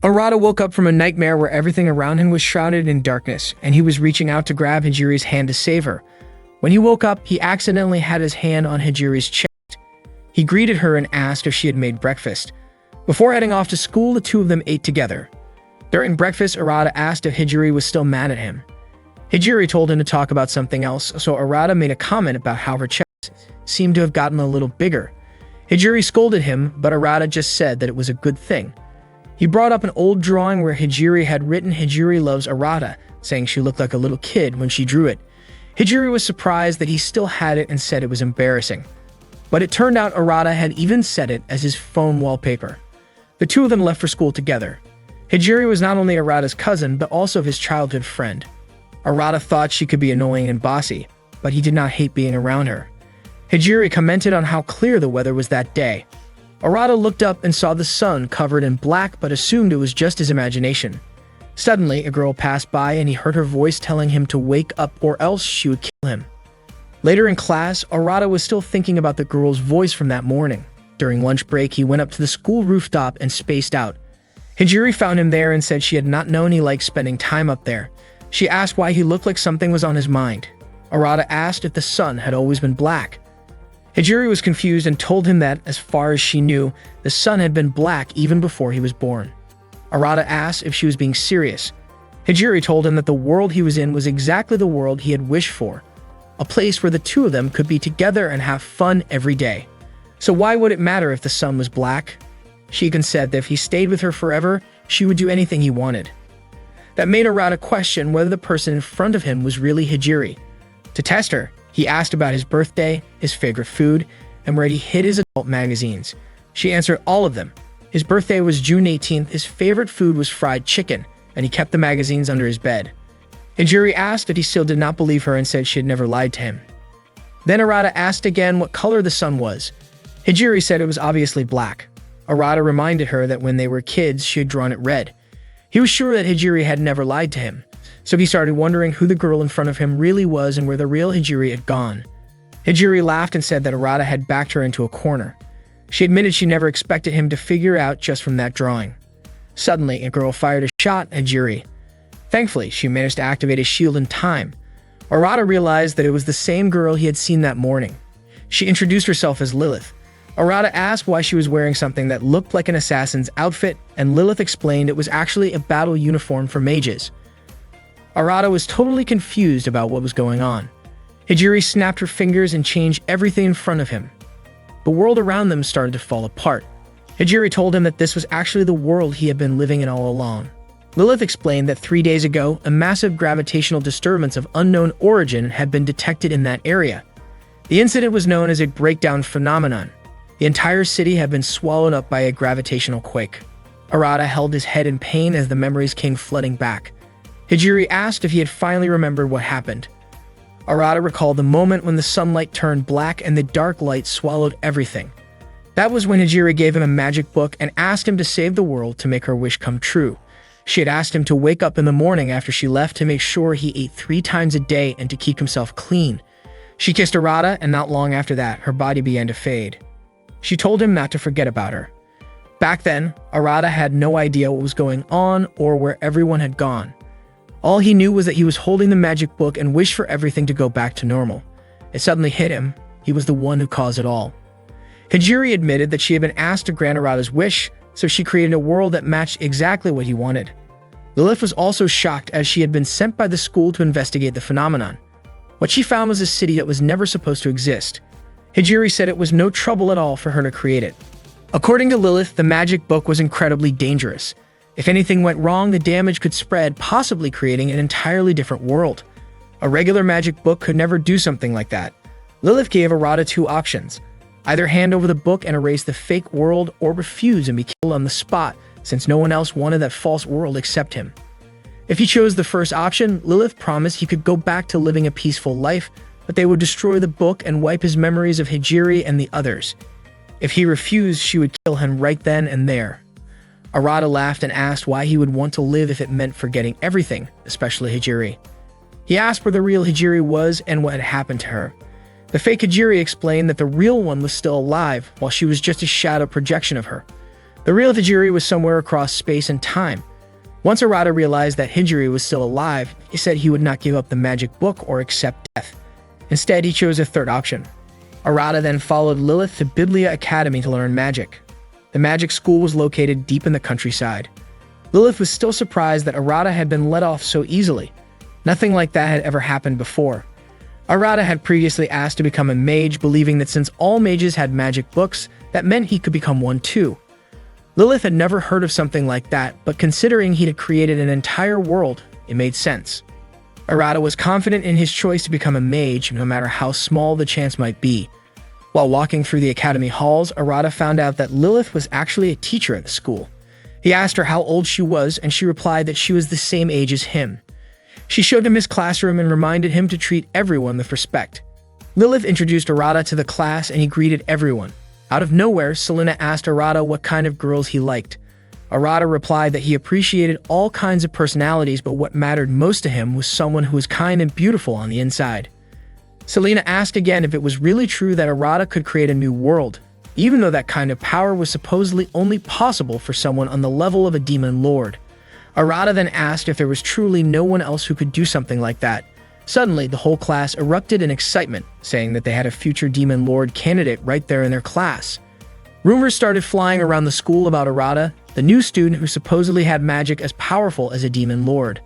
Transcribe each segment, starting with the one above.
Arata woke up from a nightmare where everything around him was shrouded in darkness, and he was reaching out to grab Hijiri's hand to save her. When he woke up, he accidentally had his hand on Hijiri's chest. He greeted her and asked if she had made breakfast. Before heading off to school, the two of them ate together. During breakfast, Arata asked if Hijiri was still mad at him. Hijiri told him to talk about something else, so Arata made a comment about how her chest seemed to have gotten a little bigger. Hijiri scolded him, but Arata just said that it was a good thing. He brought up an old drawing where Hijiri had written "Hijiri loves Arata," saying she looked like a little kid when she drew it. Hijiri was surprised that he still had it and said it was embarrassing. But it turned out Arata had even set it as his phone wallpaper. The two of them left for school together. Hijiri was not only Arata's cousin, but also his childhood friend. Arata thought she could be annoying and bossy, but he did not hate being around her. Hijiri commented on how clear the weather was that day. Arata looked up and saw the sun covered in black, but assumed it was just his imagination. Suddenly, a girl passed by and he heard her voice telling him to wake up or else she would kill him. Later in class, Arata was still thinking about the girl's voice from that morning. During lunch break, he went up to the school rooftop and spaced out. Hijiri found him there and said she had not known he liked spending time up there. She asked why he looked like something was on his mind. Arata asked if the sun had always been black. Hijiri was confused and told him that, as far as she knew, the sun had been black even before he was born. Arata asked if she was being serious. Hijiri told him that the world he was in was exactly the world he had wished for, a place where the two of them could be together and have fun every day. So why would it matter if the sun was black? She even said that if he stayed with her forever, she would do anything he wanted. That made Arata question whether the person in front of him was really Hijiri. To test her, he asked about his birthday, his favorite food, and where he hid his adult magazines. She answered all of them. His birthday was June 18th, his favorite food was fried chicken, and he kept the magazines under his bed. Hijiri asked if he still did not believe her and said she had never lied to him. Then Arata asked again what color the sun was. Hijiri said it was obviously black. Arata reminded her that when they were kids, she had drawn it red. He was sure that Hijiri had never lied to him, so he started wondering who the girl in front of him really was and where the real Hijiri had gone. Hijiri laughed and said that Arata had backed her into a corner. She admitted she never expected him to figure out just from that drawing. Suddenly, a girl fired a shot at Hijiri. Thankfully, she managed to activate his shield in time. Arata realized that it was the same girl he had seen that morning. She introduced herself as Lilith. Arata asked why she was wearing something that looked like an assassin's outfit, and Lilith explained it was actually a battle uniform for mages. Arata was totally confused about what was going on. Hijiri snapped her fingers and changed everything in front of him. The world around them started to fall apart. Hijiri told him that this was actually the world he had been living in all along. Lilith explained that 3 days ago, a massive gravitational disturbance of unknown origin had been detected in that area. The incident was known as a breakdown phenomenon. The entire city had been swallowed up by a gravitational quake. Arata held his head in pain as the memories came flooding back. Hijiri asked if he had finally remembered what happened. Arata recalled the moment when the sunlight turned black and the dark light swallowed everything. That was when Hijiri gave him a magic book and asked him to save the world to make her wish come true. She had asked him to wake up in the morning after she left to make sure he ate 3 times a day and to keep himself clean. She kissed Arata, and not long after that, her body began to fade. She told him not to forget about her. Back then, Arata had no idea what was going on or where everyone had gone. All he knew was that he was holding the magic book and wished for everything to go back to normal. It suddenly hit him. He was the one who caused it all. Hijiri admitted that she had been asked to grant Arata's wish, so she created a world that matched exactly what he wanted. Lilith was also shocked as she had been sent by the school to investigate the phenomenon. What she found was a city that was never supposed to exist. Hijiri said it was no trouble at all for her to create it. According to Lilith, the magic book was incredibly dangerous. If anything went wrong, the damage could spread, possibly creating an entirely different world. A regular magic book could never do something like that. Lilith gave Arata 2 options: either hand over the book and erase the fake world, or refuse and be killed on the spot, since no one else wanted that false world except him. If he chose the first option, Lilith promised he could go back to living a peaceful life, but they would destroy the book and wipe his memories of Hijiri and the others. If he refused, she would kill him right then and there. Arata laughed and asked why he would want to live if it meant forgetting everything, especially Hijiri. He asked where the real Hijiri was and what had happened to her. The fake Hijiri explained that the real one was still alive, while she was just a shadow projection of her. The real Hijiri was somewhere across space and time. Once Arata realized that Hijiri was still alive, he said he would not give up the magic book or accept death. Instead, he chose a third option. Arata then followed Lilith to Biblia Academy to learn magic. The magic school was located deep in the countryside. Lilith was still surprised that Arata had been let off so easily. Nothing like that had ever happened before. Arata had previously asked to become a mage, believing that since all mages had magic books, that meant he could become one too. Lilith had never heard of something like that, but considering he had created an entire world, it made sense. Arata was confident in his choice to become a mage, no matter how small the chance might be. While walking through the academy halls, Arata found out that Lilith was actually a teacher at the school. He asked her how old she was, and she replied that she was the same age as him. She showed him his classroom and reminded him to treat everyone with respect. Lilith introduced Arata to the class and he greeted everyone. Out of nowhere, Selena asked Arata what kind of girls he liked. Arata replied that he appreciated all kinds of personalities, but what mattered most to him was someone who was kind and beautiful on the inside. Selena asked again if it was really true that Arata could create a new world, even though that kind of power was supposedly only possible for someone on the level of a demon lord. Arata then asked if there was truly no one else who could do something like that. Suddenly, the whole class erupted in excitement, saying that they had a future demon lord candidate right there in their class. Rumors started flying around the school about Arata, the new student who supposedly had magic as powerful as a demon lord.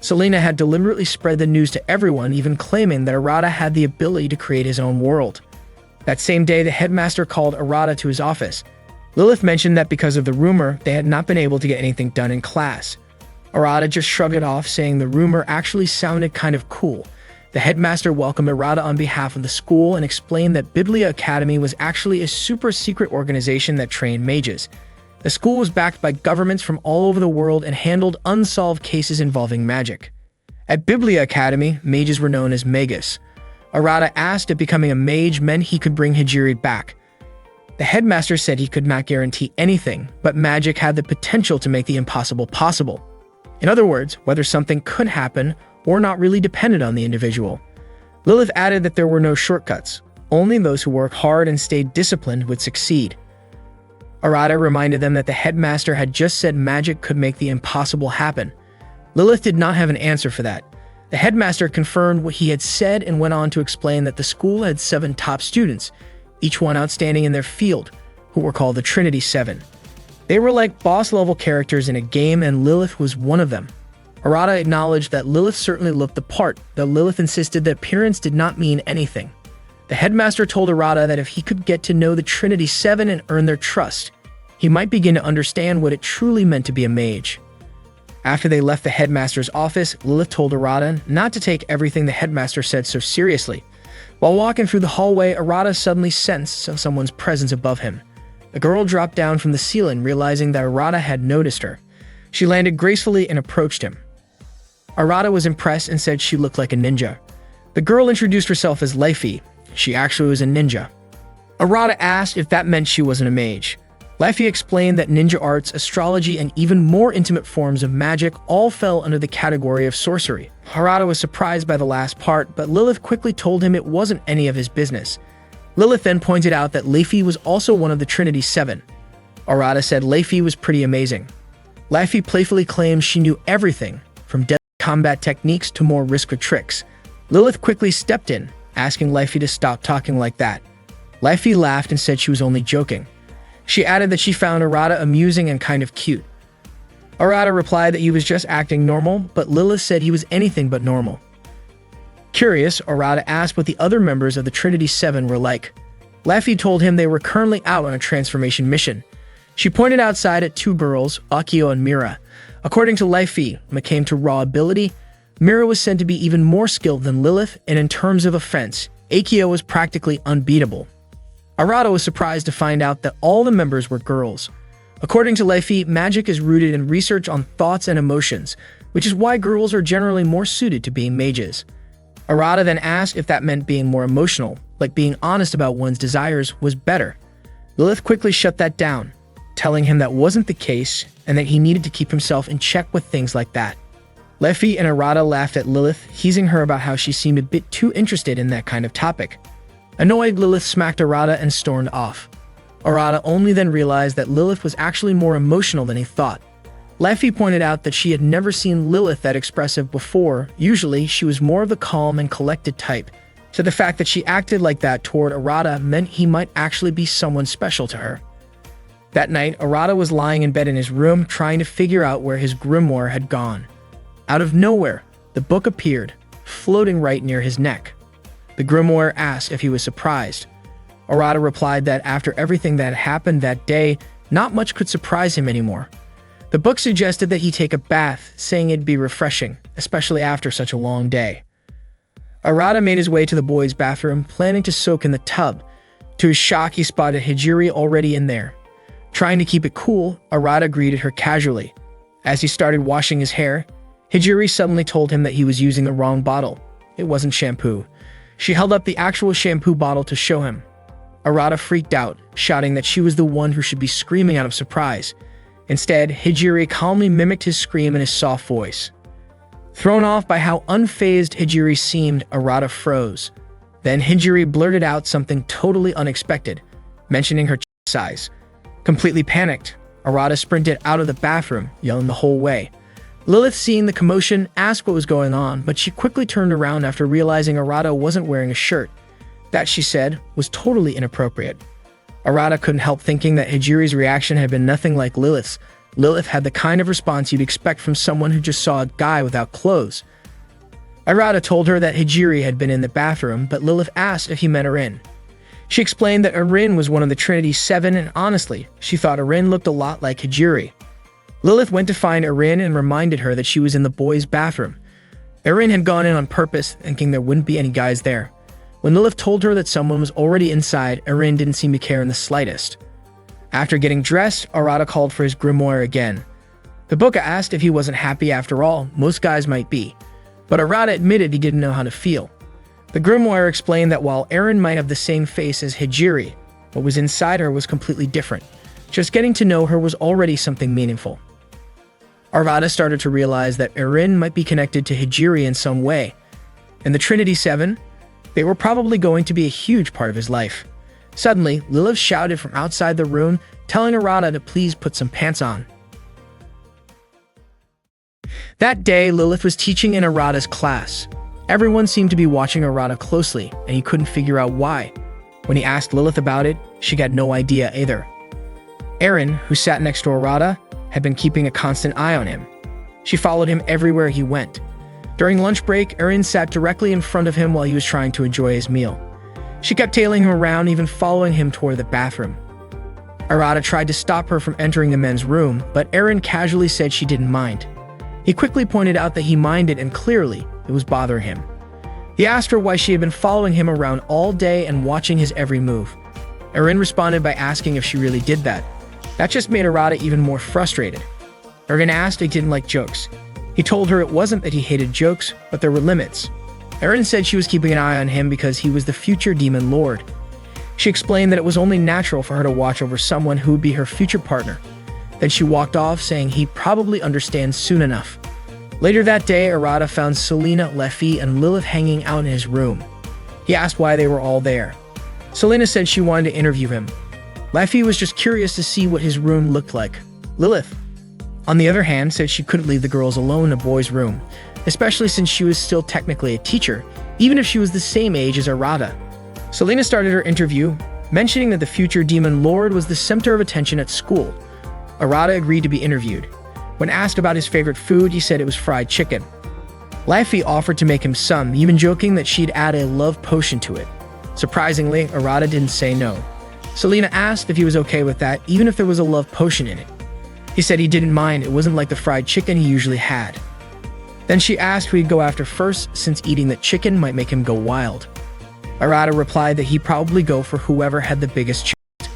Selena had deliberately spread the news to everyone, even claiming that Arata had the ability to create his own world. That same day, the headmaster called Arata to his office. Lilith mentioned that because of the rumor, they had not been able to get anything done in class. Arata just shrugged it off, saying the rumor actually sounded kind of cool. The headmaster welcomed Arata on behalf of the school and explained that Biblia Academy was actually a super-secret organization that trained mages. The school was backed by governments from all over the world and handled unsolved cases involving magic. At Biblia Academy, mages were known as magus. Arata asked if becoming a mage meant he could bring Hijiri back. The headmaster said he could not guarantee anything, but magic had the potential to make the impossible possible. In other words, whether something could happen or not really depended on the individual. Lilith added that there were no shortcuts. Only those who work hard and stayed disciplined would succeed. Arata reminded them that the headmaster had just said magic could make the impossible happen. Lilith did not have an answer for that. The headmaster confirmed what he had said and went on to explain that the school had 7 top students, each one outstanding in their field, who were called the Trinity 7. They were like boss-level characters in a game, and Lilith was one of them. Arata acknowledged that Lilith certainly looked the part, though Lilith insisted that appearance did not mean anything. The headmaster told Arata that if he could get to know the Trinity 7 and earn their trust, he might begin to understand what it truly meant to be a mage. After they left the headmaster's office, Lilith told Arata not to take everything the headmaster said so seriously. While walking through the hallway, Arata suddenly sensed someone's presence above him. The girl dropped down from the ceiling, realizing that Arata had noticed her. She landed gracefully and approached him. Arata was impressed and said she looked like a ninja. The girl introduced herself as Leifi. She actually was a ninja. Arata asked if that meant she wasn't a mage. Leifi explained that ninja arts, astrology, and even more intimate forms of magic all fell under the category of sorcery. Arata was surprised by the last part, but Lilith quickly told him it wasn't any of his business. Lilith then pointed out that Leifi was also one of the Trinity 7. Arata said Leifi was pretty amazing. Leifi playfully claimed she knew everything, from deadly combat techniques to more risky tricks. Lilith quickly stepped in, asking Leifi to stop talking like that. Leifi laughed and said she was only joking. She added that she found Arata amusing and kind of cute. Arata replied that he was just acting normal, but Lilith said he was anything but normal. Curious, Arata asked what the other members of the Trinity 7 were like. Leifi told him they were currently out on a transformation mission. She pointed outside at 2 girls, Akio and Mira. According to Leifi, when it came to raw ability, Mira was said to be even more skilled than Lilith, and in terms of offense, Akio was practically unbeatable. Arata was surprised to find out that all the members were girls. According to Leifi, magic is rooted in research on thoughts and emotions, which is why girls are generally more suited to being mages. Arata then asked if that meant being more emotional, like being honest about one's desires, was better. Lilith quickly shut that down, telling him that wasn't the case and that he needed to keep himself in check with things like that. Leifi and Arata laughed at Lilith, teasing her about how she seemed a bit too interested in that kind of topic. Annoyed, Lilith smacked Arata and stormed off. Arata only then realized that Lilith was actually more emotional than he thought. Leffy pointed out that she had never seen Lilith that expressive before. Usually, she was more of the calm and collected type. So the fact that she acted like that toward Arata meant he might actually be someone special to her. That night, Arata was lying in bed in his room trying to figure out where his grimoire had gone. Out of nowhere, the book appeared, floating right near his neck. The grimoire asked if he was surprised. Arata replied that after everything that happened that day, not much could surprise him anymore. The book suggested that he take a bath, saying it'd be refreshing, especially after such a long day. Arata made his way to the boys' bathroom, planning to soak in the tub. To his shock, he spotted Hijiri already in there. Trying to keep it cool, Arata greeted her casually. As he started washing his hair, Hijiri suddenly told him that he was using the wrong bottle. It wasn't shampoo. She held up the actual shampoo bottle to show him. Arata freaked out, shouting that she was the one who should be screaming out of surprise. Instead, Hijiri calmly mimicked his scream in his soft voice. Thrown off by how unfazed Hijiri seemed, Arata froze. Then Hijiri blurted out something totally unexpected, mentioning her size. Completely panicked, Arata sprinted out of the bathroom, yelling the whole way. Lilith, seeing the commotion, asked what was going on, but she quickly turned around after realizing Arata wasn't wearing a shirt. That, she said, was totally inappropriate. Arata couldn't help thinking that Hijiri's reaction had been nothing like Lilith's. Lilith had the kind of response you'd expect from someone who just saw a guy without clothes. Arata told her that Hijiri had been in the bathroom, but Lilith asked if he met Erin. She explained that Erin was one of the Trinity Seven, and honestly, she thought Erin looked a lot like Hijiri. Lilith went to find Erin and reminded her that she was in the boys' bathroom. Erin had gone in on purpose, thinking there wouldn't be any guys there. When Lilith told her that someone was already inside, Erin didn't seem to care in the slightest. After getting dressed, Arata called for his grimoire again. The book asked if he wasn't happy after all. Most guys might be. But Arata admitted he didn't know how to feel. The grimoire explained that while Erin might have the same face as Hijiri, what was inside her was completely different. Just getting to know her was already something meaningful. Arata started to realize that Erin might be connected to Hijiri in some way. And the Trinity Seven, they were probably going to be a huge part of his life. Suddenly, Lilith shouted from outside the room, telling Arata to please put some pants on. That day, Lilith was teaching in Arata's class. Everyone seemed to be watching Arata closely, and he couldn't figure out why. When he asked Lilith about it, she got no idea either. Erin, who sat next to Arata, had been keeping a constant eye on him. She followed him everywhere he went. During lunch break, Erin sat directly in front of him while he was trying to enjoy his meal. She kept tailing him around, even following him toward the bathroom. Arata tried to stop her from entering the men's room, but Erin casually said she didn't mind. He quickly pointed out that he minded, and clearly, it was bothering him. He asked her why she had been following him around all day and watching his every move. Erin responded by asking if she really did that. That just made Arata even more frustrated. Erin asked if he didn't like jokes. He told her it wasn't that he hated jokes, but there were limits. Erin said she was keeping an eye on him because he was the future Demon Lord. She explained that it was only natural for her to watch over someone who would be her future partner. Then she walked off, saying he'd probably understand soon enough. Later that day, Arata found Selena, Leffy, and Lilith hanging out in his room. He asked why they were all there. Selena said she wanted to interview him. Leffy was just curious to see what his room looked like. Lilith, on the other hand, said she couldn't leave the girls alone in a boy's room, especially since she was still technically a teacher, even if she was the same age as Arata. Selena started her interview, mentioning that the future Demon Lord was the center of attention at school. Arata agreed to be interviewed. When asked about his favorite food, he said it was fried chicken. Leffy offered to make him some, even joking that she'd add a love potion to it. Surprisingly, Arata didn't say no. Selena asked if he was okay with that, even if there was a love potion in it. He said he didn't mind, it wasn't like the fried chicken he usually had. Then she asked who he'd go after first, since eating the chicken might make him go wild. Arata replied that he'd probably go for whoever had the biggest chest.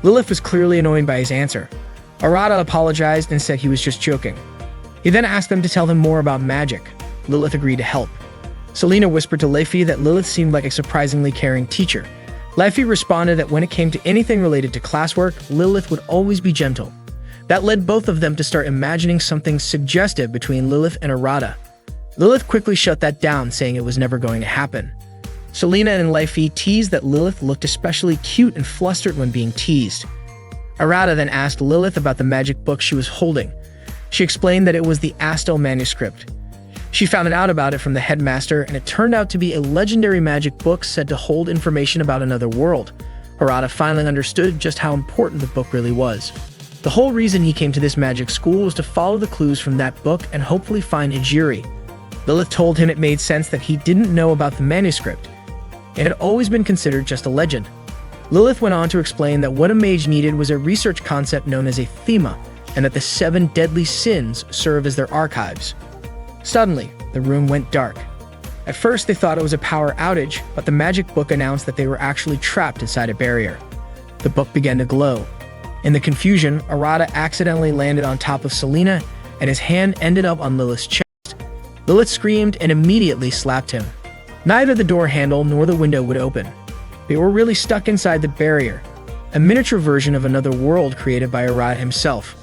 Lilith was clearly annoyed by his answer. Arata apologized and said he was just joking. He then asked them to tell him more about magic. Lilith agreed to help. Selena whispered to Leffy that Lilith seemed like a surprisingly caring teacher. Leffy responded that when it came to anything related to classwork, Lilith would always be gentle. That led both of them to start imagining something suggestive between Lilith and Arata. Lilith quickly shut that down, saying it was never going to happen. Selena and Leifi teased that Lilith looked especially cute and flustered when being teased. Arata then asked Lilith about the magic book she was holding. She explained that it was the Astel manuscript. She found out about it from the headmaster, and it turned out to be a legendary magic book said to hold information about another world. Arata finally understood just how important the book really was. The whole reason he came to this magic school was to follow the clues from that book and hopefully find Hijiri. Lilith told him it made sense that he didn't know about the manuscript. It had always been considered just a legend. Lilith went on to explain that what a mage needed was a research concept known as a thema, and that the 7 deadly sins serve as their archives. Suddenly, the room went dark. At first, they thought it was a power outage, but the magic book announced that they were actually trapped inside a barrier. The book began to glow. In the confusion, Arata accidentally landed on top of Selena, and his hand ended up on Lilith's chest. Lilith screamed and immediately slapped him. Neither the door handle nor the window would open. They were really stuck inside the barrier, a miniature version of another world created by Arata himself.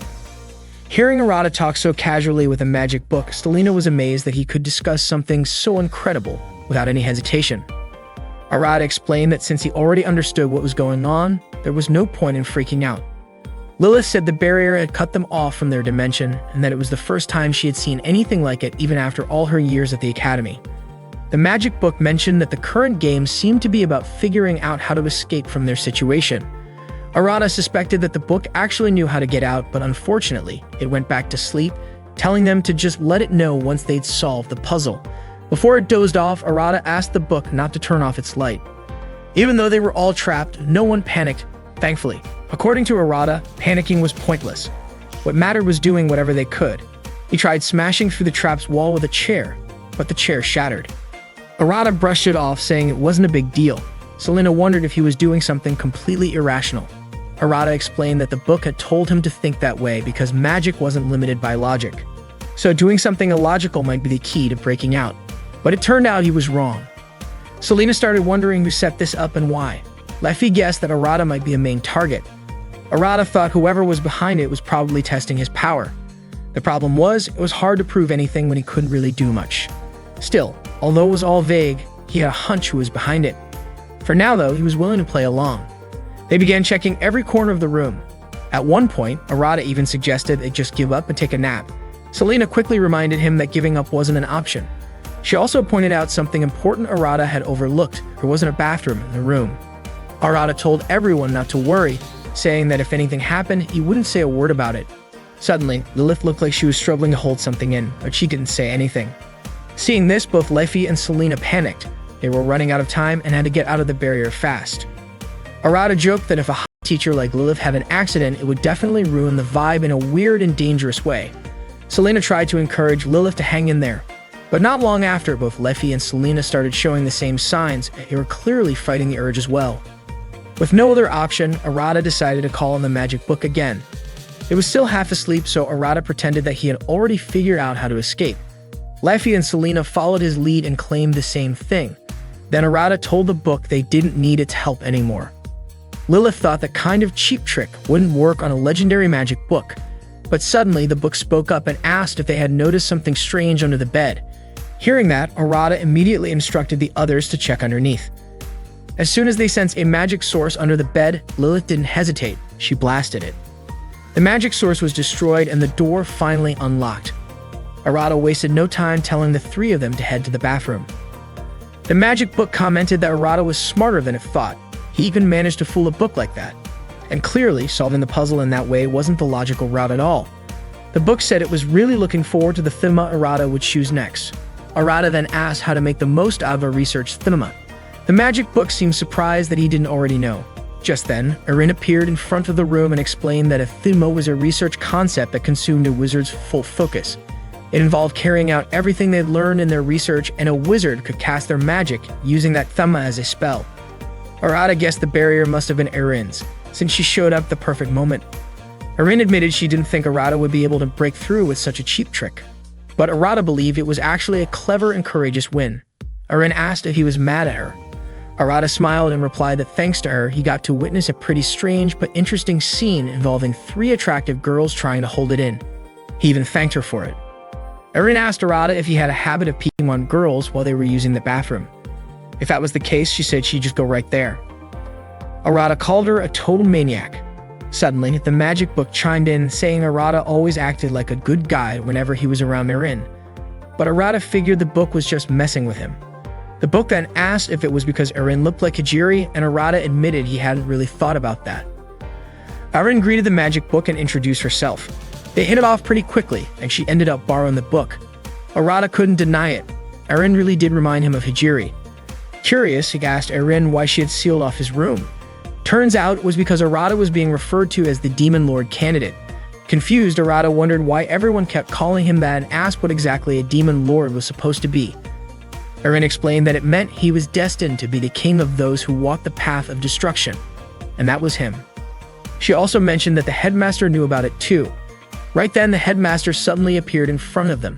Hearing Arata talk so casually with a magic book, Selena was amazed that he could discuss something so incredible without any hesitation. Arata explained that since he already understood what was going on, there was no point in freaking out. Lilith said the barrier had cut them off from their dimension, and that it was the first time she had seen anything like it even after all her years at the academy. The magic book mentioned that the current game seemed to be about figuring out how to escape from their situation. Arata suspected that the book actually knew how to get out, but unfortunately, it went back to sleep, telling them to just let it know once they'd solved the puzzle. Before it dozed off, Arata asked the book not to turn off its light. Even though they were all trapped, no one panicked, thankfully. According to Arata, panicking was pointless. What mattered was doing whatever they could. He tried smashing through the trap's wall with a chair, but the chair shattered. Arata brushed it off, saying it wasn't a big deal. Selena wondered if he was doing something completely irrational. Arata explained that the book had told him to think that way because magic wasn't limited by logic. So doing something illogical might be the key to breaking out. But it turned out he was wrong. Selena started wondering who set this up and why. Leifi guessed that Arata might be a main target. Arata thought whoever was behind it was probably testing his power. The problem was, it was hard to prove anything when he couldn't really do much. Still, although it was all vague, he had a hunch who was behind it. For now, though, he was willing to play along. They began checking every corner of the room. At one point, Arata even suggested they just give up and take a nap. Selena quickly reminded him that giving up wasn't an option. She also pointed out something important Arata had overlooked. There wasn't a bathroom in the room. Arata told everyone not to worry, saying that if anything happened, he wouldn't say a word about it. Suddenly, Lilith looked like she was struggling to hold something in, but she didn't say anything. Seeing this, both Leifi and Selena panicked. They were running out of time and had to get out of the barrier fast. Arata joked that if a hot teacher like Lilith had an accident, it would definitely ruin the vibe in a weird and dangerous way. Selena tried to encourage Lilith to hang in there. But not long after, both Leifi and Selena started showing the same signs. They were clearly fighting the urge as well. With no other option, Arata decided to call on the magic book again. It was still half asleep, so Arata pretended that he had already figured out how to escape. Leifi and Selena followed his lead and claimed the same thing. Then Arata told the book they didn't need its help anymore. Lilith thought that kind of cheap trick wouldn't work on a legendary magic book. But suddenly, the book spoke up and asked if they had noticed something strange under the bed. Hearing that, Arata immediately instructed the others to check underneath. As soon as they sensed a magic source under the bed, Lilith didn't hesitate. She blasted it. The magic source was destroyed and the door finally unlocked. Arata wasted no time telling the 3 of them to head to the bathroom. The magic book commented that Arata was smarter than it thought. He even managed to fool a book like that. And clearly, solving the puzzle in that way wasn't the logical route at all. The book said it was really looking forward to the thema Arata would choose next. Arata then asked how to make the most out of a research thema. The magic book seemed surprised that he didn't already know. Just then, Erin appeared in front of the room and explained that a thema was a research concept that consumed a wizard's full focus. It involved carrying out everything they'd learned in their research, and a wizard could cast their magic using that thema as a spell. Arata guessed the barrier must have been Erin's, since she showed up at the perfect moment. Erin admitted she didn't think Arata would be able to break through with such a cheap trick. But Arata believed it was actually a clever and courageous win. Erin asked if he was mad at her. Arata smiled and replied that thanks to her, he got to witness a pretty strange but interesting scene involving 3 attractive girls trying to hold it in. He even thanked her for it. Erin asked Arata if he had a habit of peeking on girls while they were using the bathroom. If that was the case, she said she'd just go right there. Arata called her a total maniac. Suddenly, the magic book chimed in, saying Arata always acted like a good guy whenever he was around Erin. But Arata figured the book was just messing with him. The book then asked if it was because Erin looked like Hijiri, and Arata admitted he hadn't really thought about that. Erin greeted the magic book and introduced herself. They hit it off pretty quickly, and she ended up borrowing the book. Arata couldn't deny it. Erin really did remind him of Hijiri. Curious, he asked Erin why she had sealed off his room. Turns out it was because Arata was being referred to as the Demon Lord candidate. Confused, Arata wondered why everyone kept calling him that and asked what exactly a Demon Lord was supposed to be. Erin explained that it meant he was destined to be the king of those who walk the path of destruction, and that was him. She also mentioned that the headmaster knew about it too. Right then, the headmaster suddenly appeared in front of them.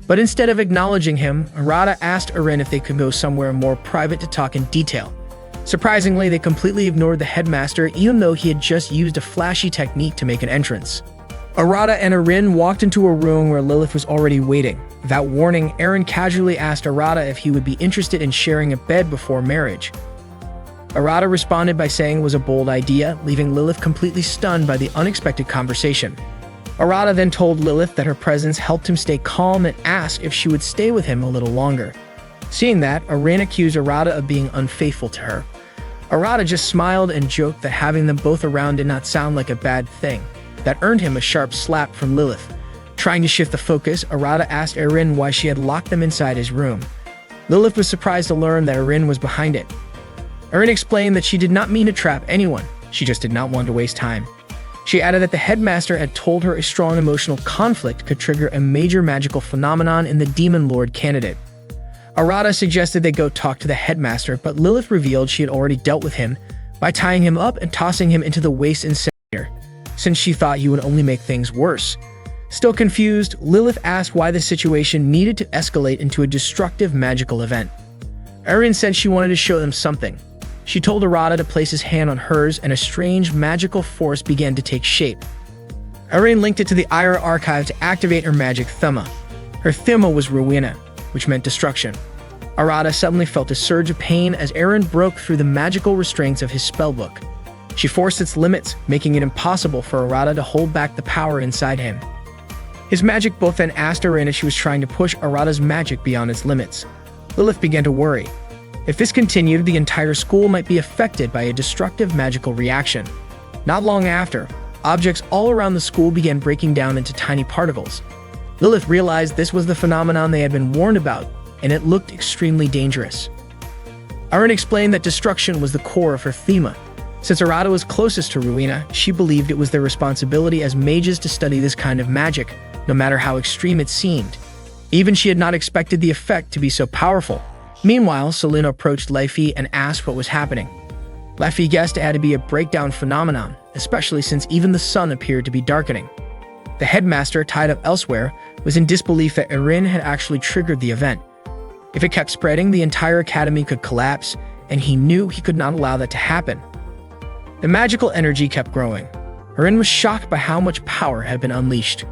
But instead of acknowledging him, Arata asked Erin if they could go somewhere more private to talk in detail. Surprisingly, they completely ignored the headmaster, even though he had just used a flashy technique to make an entrance. Arata and Erin walked into a room where Lilith was already waiting. Without warning, Erin casually asked Arata if he would be interested in sharing a bed before marriage. Arata responded by saying it was a bold idea, leaving Lilith completely stunned by the unexpected conversation. Arata then told Lilith that her presence helped him stay calm and asked if she would stay with him a little longer. Seeing that, Erin accused Arata of being unfaithful to her. Arata just smiled and joked that having them both around did not sound like a bad thing. That earned him a sharp slap from Lilith. Trying to shift the focus, Arata asked Erin why she had locked them inside his room. Lilith was surprised to learn that Erin was behind it. Erin explained that she did not mean to trap anyone, she just did not want to waste time. She added that the headmaster had told her a strong emotional conflict could trigger a major magical phenomenon in the Demon Lord candidate. Arata suggested they go talk to the headmaster, but Lilith revealed she had already dealt with him by tying him up and tossing him into the waste incinerator, since she thought he would only make things worse. Still confused, Lilith asked why the situation needed to escalate into a destructive magical event. Erin said she wanted to show them something. She told Arata to place his hand on hers, and a strange magical force began to take shape. Erin linked it to the Ira archive to activate her magic Thema. Her Thema was Rowena, which meant destruction. Arata suddenly felt a surge of pain as Erin broke through the magical restraints of his spellbook. She forced its limits, making it impossible for Arata to hold back the power inside him. His magic book then asked Erin if she was trying to push Arata's magic beyond its limits. Lilith began to worry. If this continued, the entire school might be affected by a destructive magical reaction. Not long after, objects all around the school began breaking down into tiny particles. Lilith realized this was the phenomenon they had been warned about, and it looked extremely dangerous. Erin explained that destruction was the core of her Thema. Since Arata was closest to Rowena, she believed it was their responsibility as mages to study this kind of magic, no matter how extreme it seemed. Even she had not expected the effect to be so powerful. Meanwhile, Selena approached Leffy and asked what was happening. Leffy guessed it had to be a breakdown phenomenon, especially since even the sun appeared to be darkening. The headmaster, tied up elsewhere, was in disbelief that Erin had actually triggered the event. If it kept spreading, the entire academy could collapse, and he knew he could not allow that to happen. The magical energy kept growing. Erin was shocked by how much power had been unleashed.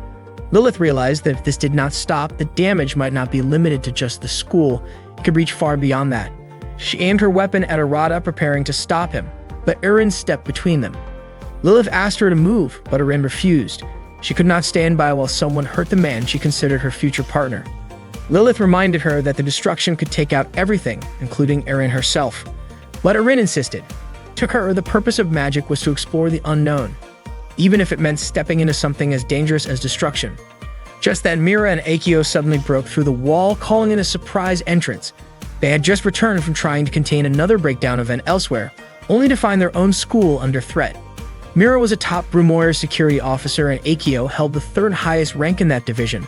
Lilith realized that if this did not stop, the damage might not be limited to just the school, it could reach far beyond that. She aimed her weapon at Arata, preparing to stop him, but Erin stepped between them. Lilith asked her to move, but Erin refused. She could not stand by while someone hurt the man she considered her future partner. Lilith reminded her that the destruction could take out everything, including Erin herself. But Erin insisted. To her, the purpose of magic was to explore the unknown, even if it meant stepping into something as dangerous as destruction. Just then, Mira and Akio suddenly broke through the wall, calling in a surprise entrance. They had just returned from trying to contain another breakdown event elsewhere, only to find their own school under threat. Mira was a top Brumoyer security officer, and Akio held the third highest rank in that division.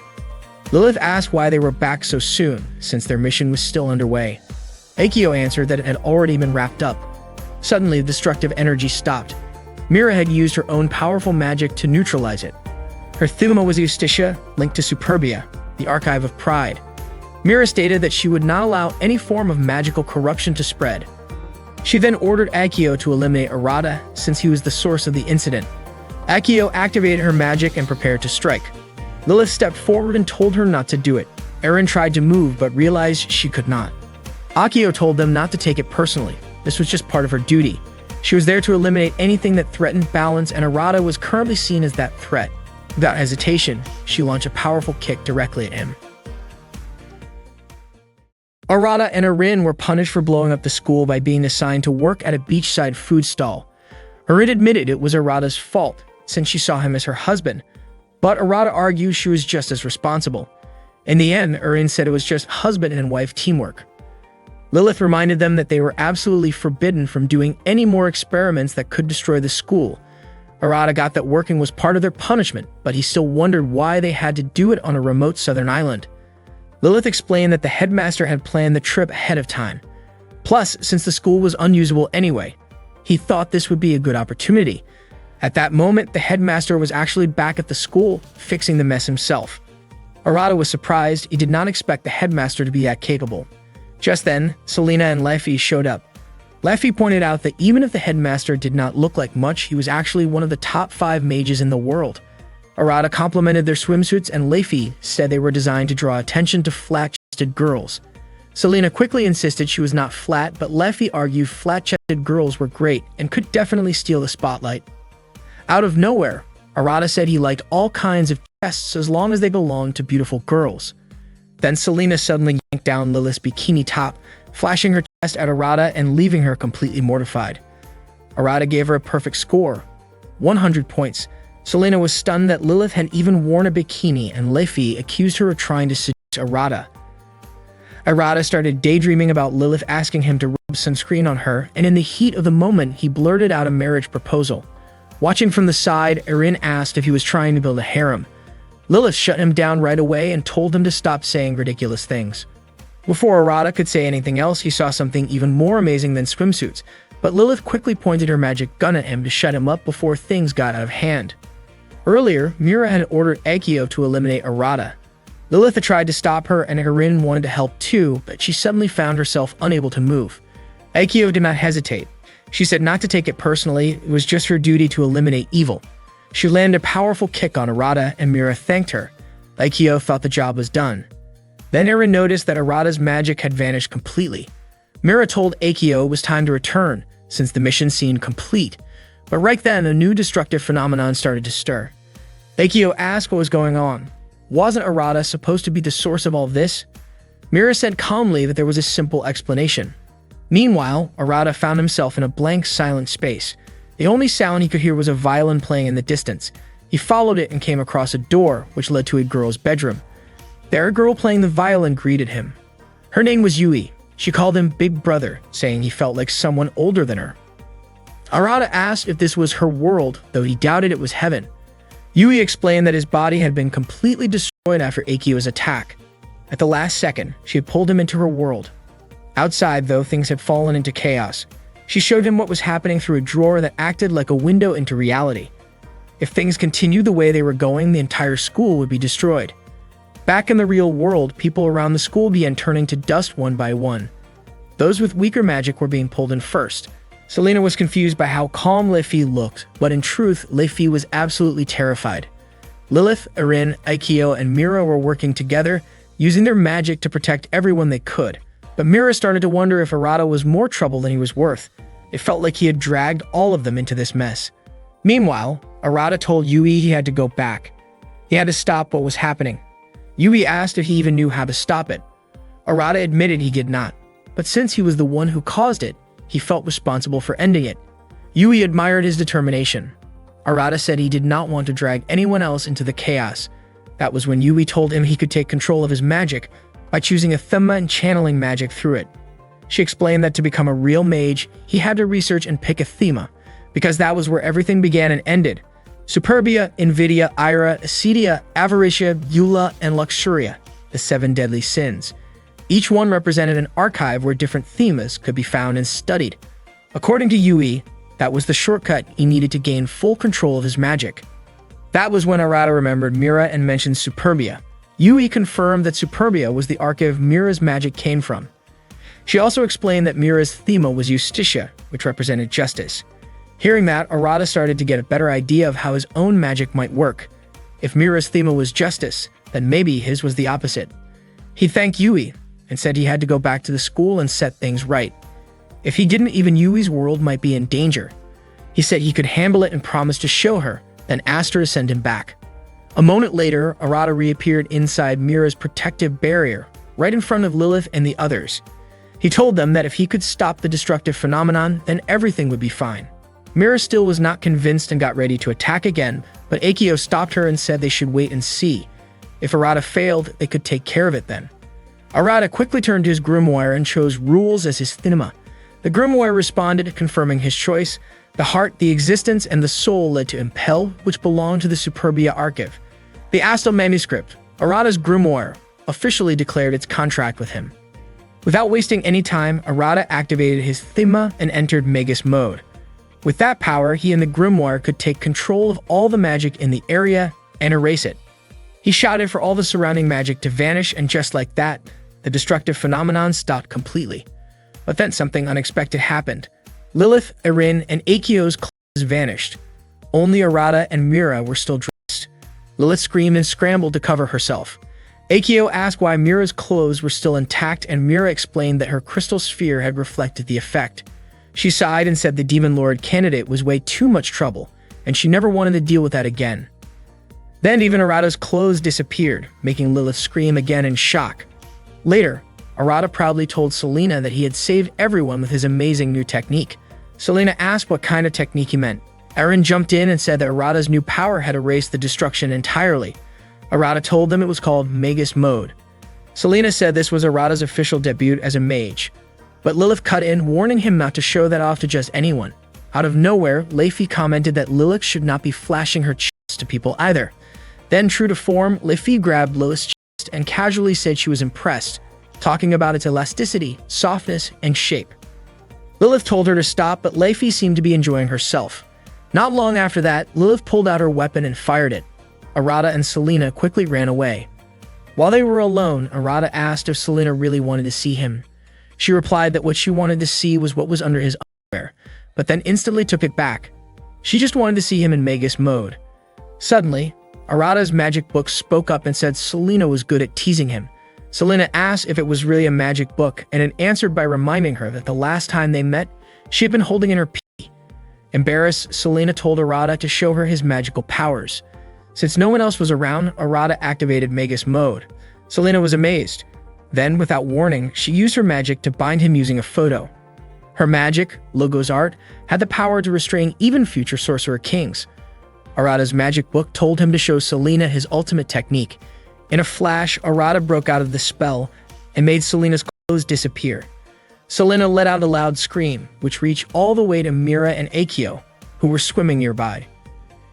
Lilith asked why they were back so soon, since their mission was still underway. Akio answered that it had already been wrapped up. Suddenly, the destructive energy stopped. Mira had used her own powerful magic to neutralize it. Her Thuma was Eustitia, linked to Superbia, the Archive of Pride. Mira stated that she would not allow any form of magical corruption to spread. She then ordered Akio to eliminate Arata, since he was the source of the incident. Akio activated her magic and prepared to strike. Lilith stepped forward and told her not to do it. Erin tried to move but realized she could not. Akio told them not to take it personally. This was just part of her duty. She was there to eliminate anything that threatened balance, and Arata was currently seen as that threat. Without hesitation, she launched a powerful kick directly at him. Arata and Arin were punished for blowing up the school by being assigned to work at a beachside food stall. Arin admitted it was Arata's fault, since she saw him as her husband, but Arata argued she was just as responsible. In the end, Arin said it was just husband and wife teamwork. Lilith reminded them that they were absolutely forbidden from doing any more experiments that could destroy the school. Arata got that working was part of their punishment, but he still wondered why they had to do it on a remote southern island. Lilith explained that the headmaster had planned the trip ahead of time. Plus, since the school was unusable anyway, he thought this would be a good opportunity. At that moment, the headmaster was actually back at the school, fixing the mess himself. Arata was surprised. He did not expect the headmaster to be that capable. Just then, Selena and Leffy showed up. Leffy pointed out that even if the headmaster did not look like much, he was actually one of the top 5 mages in the world. Arata complimented their swimsuits, and Leffy said they were designed to draw attention to flat-chested girls. Selena quickly insisted she was not flat, but Leffy argued flat-chested girls were great and could definitely steal the spotlight. Out of nowhere, Arata said he liked all kinds of chests as long as they belonged to beautiful girls. Then Selena suddenly yanked down Lilith's bikini top, flashing her chest at Arata and leaving her completely mortified. Arata gave her a perfect score, 100 points. Selena was stunned that Lilith had even worn a bikini, and Leffy accused her of trying to seduce Arata. Arata started daydreaming about Lilith asking him to rub sunscreen on her, and in the heat of the moment, he blurted out a marriage proposal. Watching from the side, Arin asked if he was trying to build a harem. Lilith shut him down right away and told him to stop saying ridiculous things. Before Arata could say anything else, he saw something even more amazing than swimsuits, but Lilith quickly pointed her magic gun at him to shut him up before things got out of hand. Earlier, Mira had ordered Akio to eliminate Arata. Lilith had tried to stop her, and Arin wanted to help too, but she suddenly found herself unable to move. Akio did not hesitate. She said not to take it personally, it was just her duty to eliminate evil. She landed a powerful kick on Arata, and Mira thanked her. Akio thought the job was done. Then Arin noticed that Arata's magic had vanished completely. Mira told Akio it was time to return, since the mission seemed complete. But right then, a new destructive phenomenon started to stir. Akio asked what was going on. Wasn't Arata supposed to be the source of all this? Mira said calmly that there was a simple explanation. Meanwhile, Arata found himself in a blank, silent space. The only sound he could hear was a violin playing in the distance. He followed it and came across a door, which led to a girl's bedroom. There, a girl playing the violin greeted him. Her name was Yui. She called him Big Brother, saying he felt like someone older than her. Arata asked if this was her world, though he doubted it was heaven. Yui explained that his body had been completely destroyed after Akio's attack. At the last second, she had pulled him into her world. Outside, though, things had fallen into chaos. She showed him what was happening through a drawer that acted like a window into reality. If things continued the way they were going, the entire school would be destroyed. Back in the real world, people around the school began turning to dust one by one. Those with weaker magic were being pulled in first. Selena was confused by how calm Leffy looked, but in truth, Leffy was absolutely terrified. Lilith, Arin, Akio, and Mira were working together, using their magic to protect everyone they could. But Mira started to wonder if Arata was more trouble than he was worth. It felt like he had dragged all of them into this mess. Meanwhile, Arata told Yui he had to go back. He had to stop what was happening. Yui asked if he even knew how to stop it. Arata admitted he did not, but since he was the one who caused it, he felt responsible for ending it. Yui admired his determination. Arata said he did not want to drag anyone else into the chaos. That was when Yui told him he could take control of his magic by choosing a thema and channeling magic through it. She explained that to become a real mage, he had to research and pick a thema, because that was where everything began and ended. Superbia, Invidia, Ira, Acedia, Avaricia, Eula, and Luxuria, the 7 deadly sins. Each one represented an archive where different themas could be found and studied. According to Yui, that was the shortcut he needed to gain full control of his magic. That was when Arata remembered Mira and mentioned Superbia. Yui confirmed that Superbia was the archive Mira's magic came from. She also explained that Mira's thema was Justitia, which represented justice. Hearing that, Arata started to get a better idea of how his own magic might work. If Mira's thema was justice, then maybe his was the opposite. He thanked Yui. and said he had to go back to the school and set things right. If he didn't, even Yui's world might be in danger. He said he could handle it and promised to show her, then asked her to send him back. A moment later, Arata reappeared inside Mira's protective barrier, right in front of Lilith and the others. He told them that if he could stop the destructive phenomenon, then everything would be fine. Mira still was not convinced and got ready to attack again, but Akio stopped her and said they should wait and see. If Arata failed, they could take care of it then. Arata quickly turned to his grimoire and chose Rules as his thinema. The grimoire responded, confirming his choice. The heart, the existence, and the soul led to Impel, which belonged to the Superbia Archive. The Astal manuscript, Arata's grimoire, officially declared its contract with him. Without wasting any time, Arata activated his Thema and entered Magus mode. With that power, he and the grimoire could take control of all the magic in the area and erase it. He shouted for all the surrounding magic to vanish, and just like that, the destructive phenomenon stopped completely. But then something unexpected happened. Lilith, Erin, and Akio's clothes vanished. Only Arata and Mira were still dressed. Lilith screamed and scrambled to cover herself. Akio asked why Mira's clothes were still intact, and Mira explained that her crystal sphere had reflected the effect. She sighed and said the Demon Lord candidate was way too much trouble, and she never wanted to deal with that again. Then even Arata's clothes disappeared, making Lilith scream again in shock. Later, Arata proudly told Selena that he had saved everyone with his amazing new technique. Selena asked what kind of technique he meant. Erin jumped in and said that Arata's new power had erased the destruction entirely. Arata told them it was called Magus Mode. Selena said this was Arata's official debut as a mage. But Lilith cut in, warning him not to show that off to just anyone. Out of nowhere, Leify commented that Lilith should not be flashing her chest to people either. Then, true to form, Leify grabbed Lilith's chest and casually said she was impressed, talking about its elasticity, softness, and shape. Lilith told her to stop, but Leify seemed to be enjoying herself. Not long after that, Lilith pulled out her weapon and fired it. Arata and Selena quickly ran away. While they were alone, Arata asked if Selena really wanted to see him. She replied that what she wanted to see was what was under his underwear, but then instantly took it back. She just wanted to see him in Magus mode. Suddenly, Arata's magic book spoke up and said Selena was good at teasing him. Selena asked if it was really a magic book, and it answered by reminding her that the last time they met, she had been holding in her pee. Embarrassed, Selena told Arata to show her his magical powers. Since no one else was around, Arata activated Magus mode. Selena was amazed. Then, without warning, she used her magic to bind him using a photo. Her magic, Logos Art, had the power to restrain even future Sorcerer Kings. Arata's magic book told him to show Selena his ultimate technique. In a flash, Arata broke out of the spell and made Selena's clothes disappear. Selena let out a loud scream, which reached all the way to Mira and Akio, who were swimming nearby.